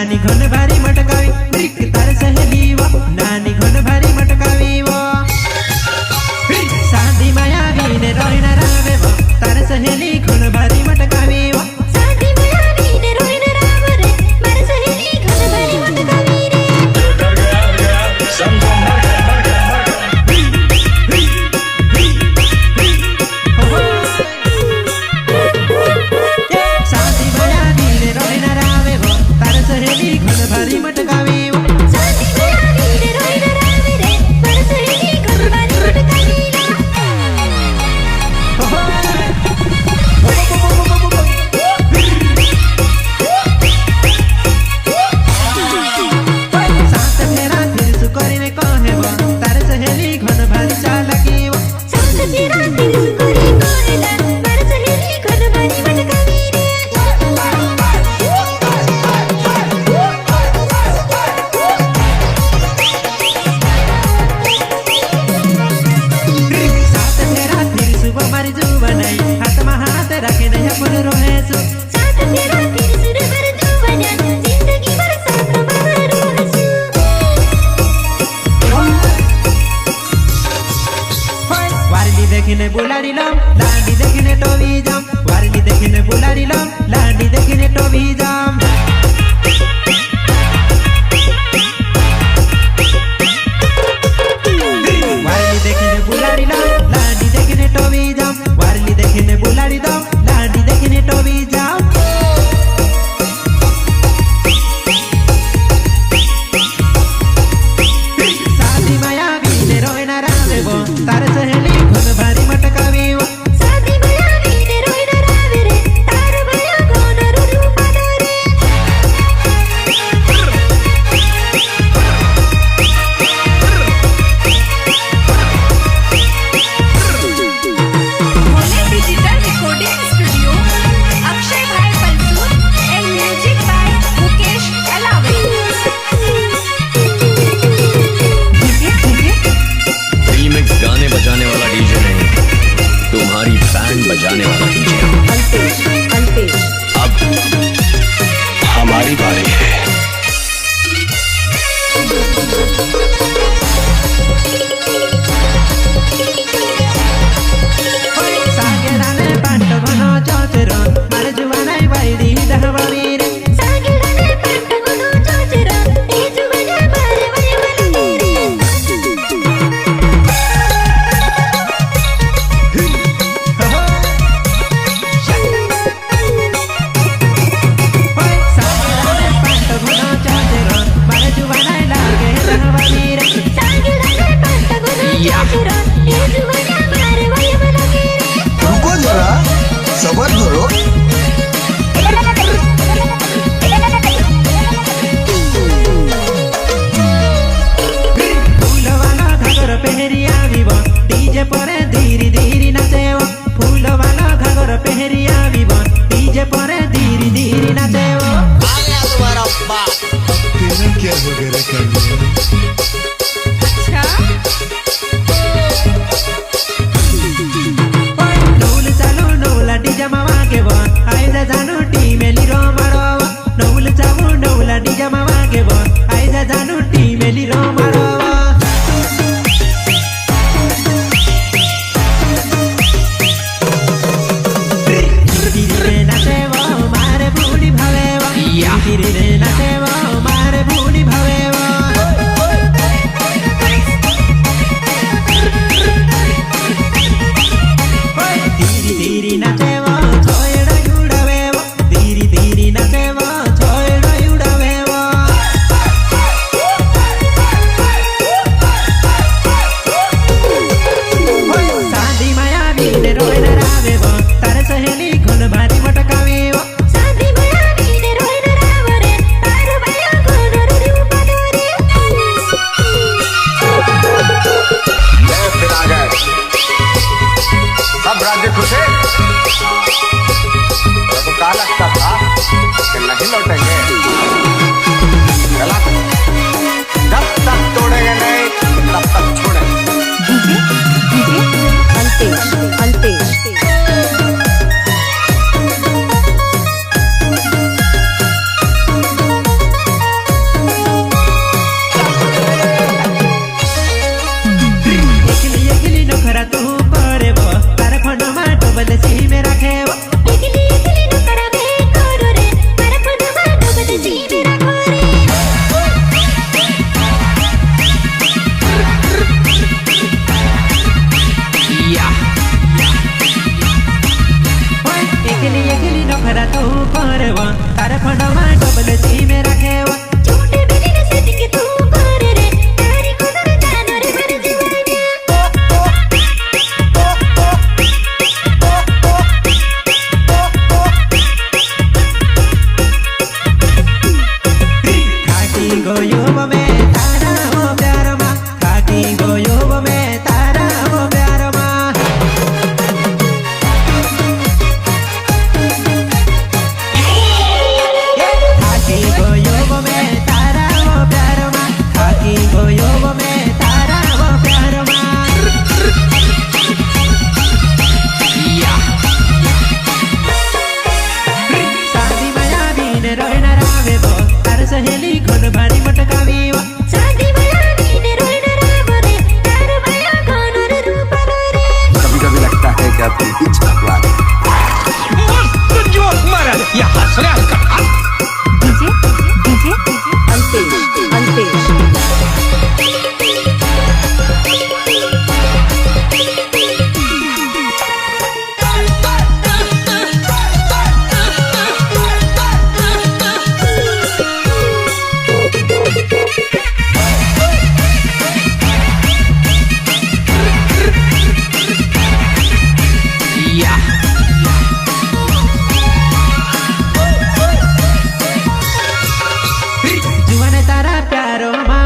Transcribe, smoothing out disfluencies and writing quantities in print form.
नानी घन भारी मटकावी ब्रिक तार सहेली वो नानी घन भारी मटकावी वो शादी मायावी ने रोहिना रावे वो तार सहेली घन भारी मटकावी वो शादी मायावी ने रोहिना रावे रे मार सहेली घन भारी मटकावी रे शादी मायावी ने रोहिना रावे वो तार सहेली घन भारी मटकावी वो शादी मायावी ने रोहिना रावे रे मार सहेली घन भारी मटकावी रे सात फेरा फिर सुकरी कहे वो तार सहेली घन भारी चालकी वो सात फेरा फिर सुकरी कहेला मार सहेली घन भारी मटकावी रे सात फेरा फिर सुबह मारी जुबनाई हाथ में हाथ रखे नहीं अपन रोहेसु सात फेरा फिर सुर भर जुबना जिंदगी भर साथ बहारो हंसू वारली देखिने बुलारी लम लाडी देखिने टोवी जाम वारली देखिने बुलारी लम लाडी देखिने टोवी जाम वारली देखिने बुलारी लम लाडी देखिने टोवी जाम वारली देखिने बुलारी दम लाडी देखिने टोवी जाम शादी मायावी ने रोहिना रावे वो तार सहेली घन भारी मटकावी वो शादी मायावी ने रोहिना रावे रे तार भया कोन रुडू पादरे Mole Digital Recording Studio, Akshay Bhai Palsoor and music by Mukesh Alave. Remix गाने बजाने वाला डीजे नहीं, तुम्हारी बैंड बजाने वाला डीजे। अब हमारी बारी है। सागराने पांडव घनो चौचरो मारे जुवानाई वाईडी दहवावी रे सागराने पांडवनो चोचरा ए जुबना मारे वय वलगे रे सागराने पांडव घनो चौचरो मारे जुवानाई लागे दहवावी रे सागराने पांडवनो चोचरा ए जुबना मारे वय वलगे रे रुको जरा सबर करो। फूलवाला घाघर पहरी आवी वो डीजे परे धीरे धीरे नाचे वो फूलवाला घाघर पहरी आवी वो डीजे परे धीरे धीरे नाचे वो तेरा क्या वगैरह करना नौल चालू नौला डीजे मावा के वो आइजा जानू टीमेली रो मारो नौल चालू नौला डीजे मावा के वो आइजा जानू टीमेली रो मारो धीरे नाचे वो मारे भूली भावे वो धीरे नाचे वो मारे भूली भावे वो धीरे धीरे नाचे वो छोयड़ा उड़ावे वो धीरे धीरे नाचे वो छोयड़ा उड़ावे वो जीवन तारा प्यारो मा